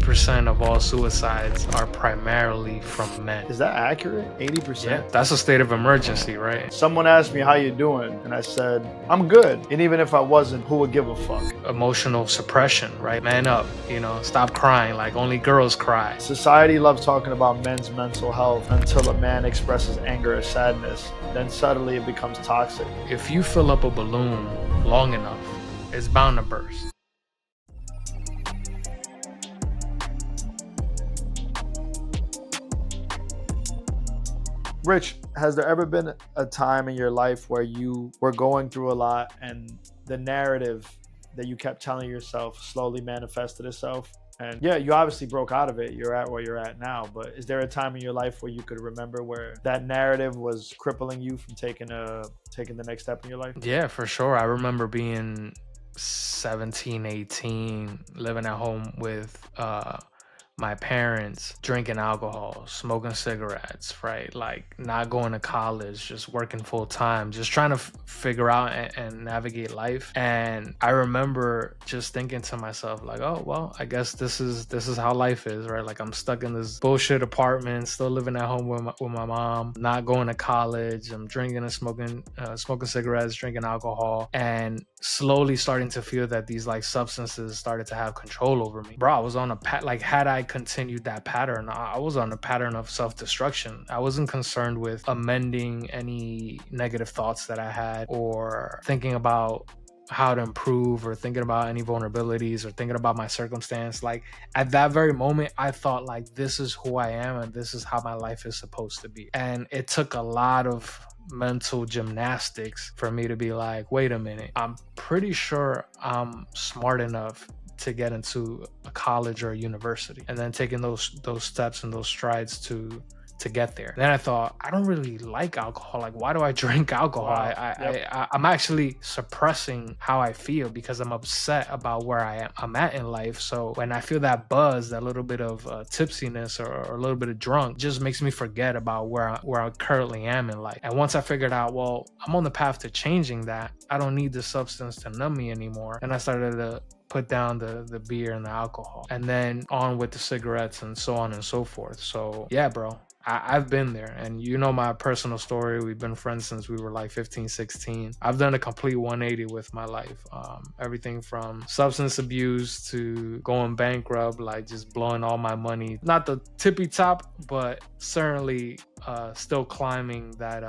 80% of all suicides are primarily from men. Is that accurate? 80%? Yeah, that's a state of emergency, right? Someone asked me, how you doing? And I said, I'm good. And even if I wasn't, who would give a fuck? Emotional suppression, right? Man up, stop crying like only girls cry. Society loves talking about men's mental health until a man expresses anger or sadness. Then suddenly it becomes toxic. If you fill up a balloon long enough, it's bound to burst. Rich, has there ever been a time in your life where you were going through a lot and the narrative that you kept telling yourself slowly manifested itself? And yeah, you obviously broke out of it. You're at where you're at now. But is there a time in your life where you could remember where that narrative was crippling you from taking the next step in your life? Yeah, for sure. I remember being 17, 18, living at home with my parents, drinking alcohol, smoking cigarettes, right? Like not going to college, just working full time, just trying to figure out and navigate life. And I remember just thinking to myself like, oh, well, I guess this is how life is, right? Like I'm stuck in this bullshit apartment, still living at home with my mom, not going to college. I'm drinking and smoking cigarettes, drinking alcohol, and slowly starting to feel that these like substances started to have control over me. Bro, I was on a like had I continued that pattern, I was on a pattern of self-destruction. I wasn't concerned with amending any negative thoughts that I had or thinking about how to improve or thinking about any vulnerabilities or thinking about my circumstance. Like at that very moment, I thought like, this is who I am and this is how my life is supposed to be. And it took a lot of mental gymnastics for me to be like, wait a minute, I'm pretty sure I'm smart enough to get into a college or a university, and then taking those steps and those strides to get there. Then I thought, I don't really like alcohol. Like, why do I drink alcohol? Wow. I'm actually suppressing how I feel because I'm upset about where I'm at in life. So when I feel that buzz, that little bit of tipsiness or a little bit of drunk, just makes me forget about where I currently am in life. And once I figured out, well, I'm on the path to changing that. I don't need the substance to numb me anymore. And I started to put down the beer and the alcohol, and then on with the cigarettes and so on and so forth. So yeah, bro, I've been there, and you know my personal story. We've been friends since we were like 15, 16. I've done a complete 180 with my life. Everything from substance abuse to going bankrupt, like just blowing all my money. Not the tippy top, but certainly still climbing that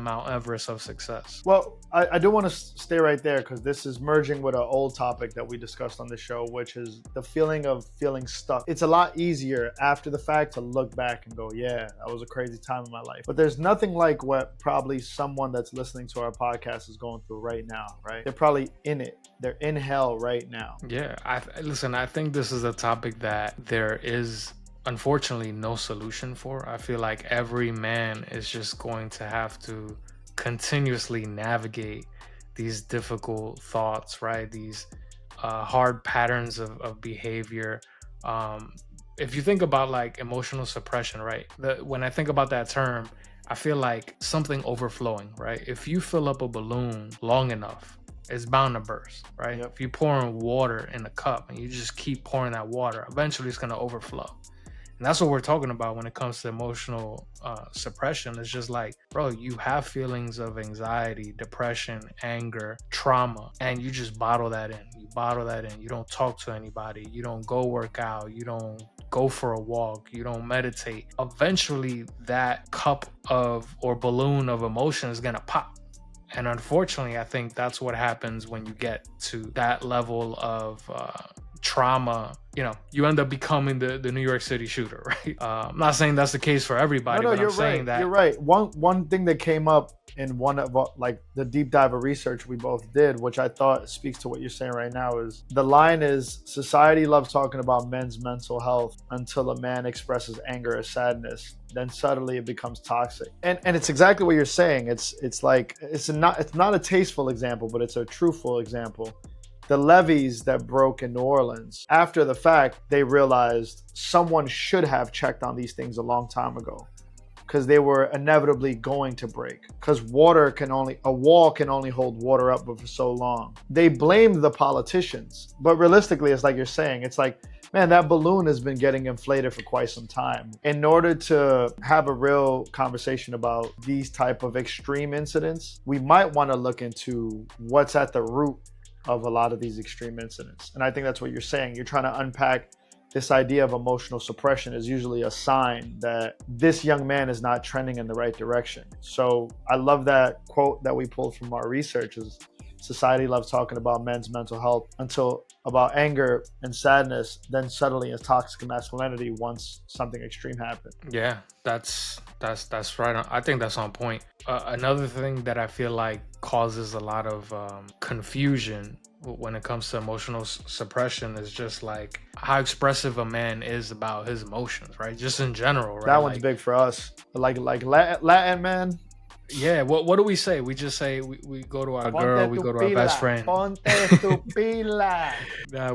Mount Everest of success. Well, I do want to stay right there because this is merging with an old topic that we discussed on the show, which is the feeling of feeling stuck. It's a lot easier after the fact to look back and go, yeah, that was a crazy time in my life. But there's nothing like what probably someone that's listening to our podcast is going through right now, right? They're probably in it. They're in hell right now. Yeah, listen, I think this is a topic that there is unfortunately no solution for. I feel like every man is just going to have to continuously navigate these difficult thoughts, right? These hard patterns of behavior. If you think about like emotional suppression, right? When I think about that term, I feel like something overflowing, right? If you fill up a balloon long enough, it's bound to burst, right? Yep. If you pour in water in a cup and you just keep pouring that water, eventually it's going to overflow. And that's what we're talking about when it comes to emotional suppression. It's just like, bro, you have feelings of anxiety, depression, anger, trauma, and you just bottle that in. You bottle that in. You don't talk to anybody. You don't go work out. You don't go for a walk. You don't meditate. Eventually, that cup of or balloon of emotion is going to pop. And unfortunately, I think that's what happens when you get to that level of trauma. You end up becoming the New York City shooter, right? I'm not saying that's the case for everybody, but I'm saying that you're right. One thing that came up in one of like the deep dive of research we both did, which I thought speaks to what you're saying right now, is the line is, society loves talking about men's mental health until a man expresses anger or sadness. Then suddenly it becomes toxic. And it's exactly what you're saying. It's not a tasteful example, but it's a truthful example. The levees that broke in New Orleans, after the fact, they realized someone should have checked on these things a long time ago because they were inevitably going to break, because a wall can only hold water up for so long. They blamed the politicians, but realistically, it's like you're saying, it's like Man, that balloon has been getting inflated for quite some time. In order to have a real conversation about these type of extreme incidents, we might want to look into what's at the root of a lot of these extreme incidents. And I think that's what you're saying. You're trying to unpack this idea of emotional suppression is usually a sign that this young man is not trending in the right direction. So I love that quote that we pulled from our research is society loves talking about men's mental health until about anger and sadness, then suddenly it's toxic masculinity once something extreme happens. Yeah, that's right. I think that's on point. Another thing that I feel like causes a lot of confusion when it comes to emotional suppression is just like how expressive a man is about his emotions, right? Just in general, right? That one's big for us. Like Latin man. Yeah, what do we say? We just say we go to our girl, we go to our best friend. Ponte tu pila.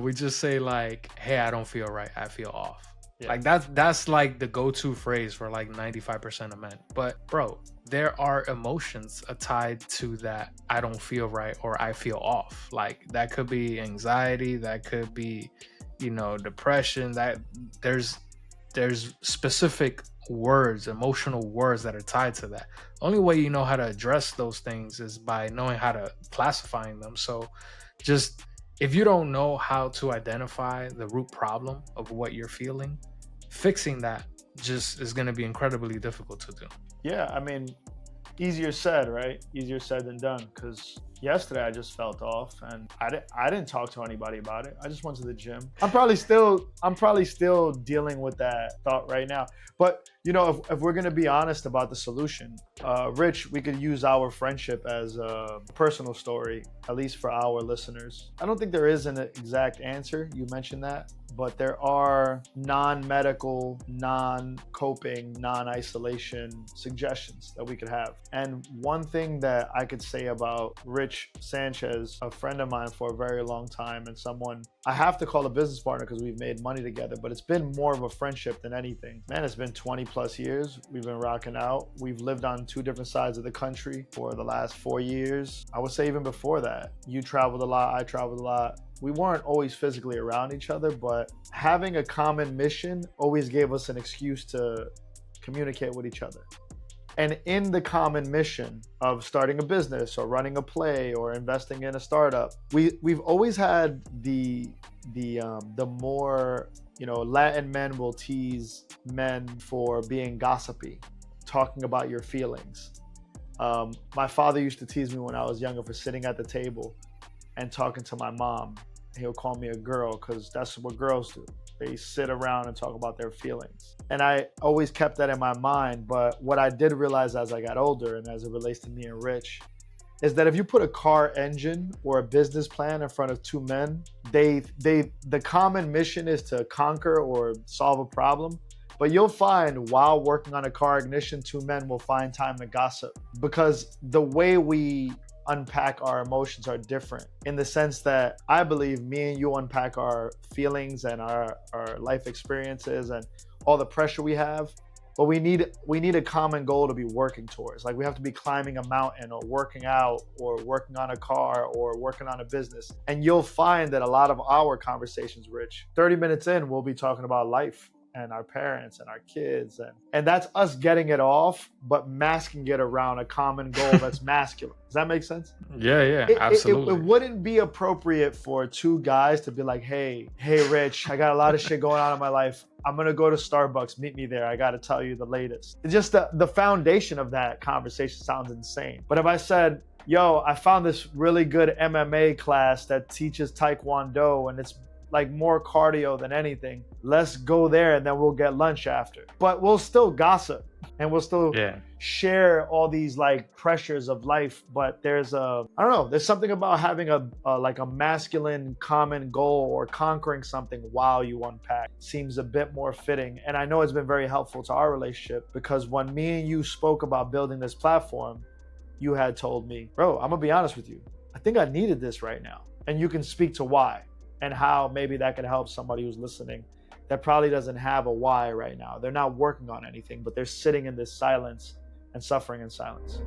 We just say like, hey, I don't feel right. I feel off. Yeah. Like that's like the go-to phrase for like 95% of men. But bro, there are emotions tied to that I don't feel right or I feel off. Like that could be anxiety, that could be, depression, that there's specific words, emotional words that are tied to that. The only way you know how to address those things is by knowing how to classifying them. So just if you don't know how to identify the root problem of what you're feeling, fixing that just is going to be incredibly difficult to do. Yeah, I mean, easier said, right? Easier said than done. Because yesterday I just felt off, and I didn't talk to anybody about it. I just went to the gym. I'm probably still dealing with that thought right now. But if we're gonna be honest about the solution, Rich, we could use our friendship as a personal story, at least for our listeners. I don't think there is an exact answer. You mentioned that. But there are non-medical, non-coping, non-isolation suggestions that we could have. And one thing that I could say about Rich Sanchez, a friend of mine for a very long time, and someone I have to call a business partner because we've made money together, but it's been more of a friendship than anything. Man, it's been 20 plus years. We've been rocking out. We've lived on two different sides of the country for the last 4 years. I would say even before that. You traveled a lot, I traveled a lot. We weren't always physically around each other, but having a common mission always gave us an excuse to communicate with each other. And in the common mission of starting a business or running a play or investing in a startup, we've always had the more, Latin men will tease men for being gossipy, talking about your feelings. My father used to tease me when I was younger for sitting at the table and talking to my mom. He'll call me a girl because that's what girls do. They sit around and talk about their feelings. And I always kept that in my mind. But what I did realize as I got older and as it relates to me and Rich is that if you put a car engine or a business plan in front of two men, the common mission is to conquer or solve a problem. But you'll find while working on a car ignition, two men will find time to gossip because the way we unpack our emotions are different in the sense that I believe me and you unpack our feelings and our life experiences and all the pressure we have, but we need a common goal to be working towards. Like we have to be climbing a mountain or working out or working on a car or working on a business. And you'll find that a lot of our conversations, Rich, 30 minutes in, we'll be talking about life and our parents and our kids. And that's us getting it off, but masking it around a common goal that's masculine. Does that make sense? Yeah, absolutely. It wouldn't be appropriate for two guys to be like, hey, Rich, I got a lot of shit going on in my life. I'm going to go to Starbucks. Meet me there. I got to tell you the latest. It's just the foundation of that conversation sounds insane. But if I said, yo, I found this really good MMA class that teaches Taekwondo and it's like more cardio than anything. Let's go there and then we'll get lunch after. But we'll still gossip and we'll still share all these like pressures of life. But there's there's something about having a masculine common goal or conquering something while you unpack seems a bit more fitting. And I know it's been very helpful to our relationship because when me and you spoke about building this platform, you had told me, bro, I'm gonna be honest with you. I think I needed this right now. And you can speak to why. And how maybe that could help somebody who's listening that probably doesn't have a why right now. They're not working on anything, but they're sitting in this silence and suffering in silence.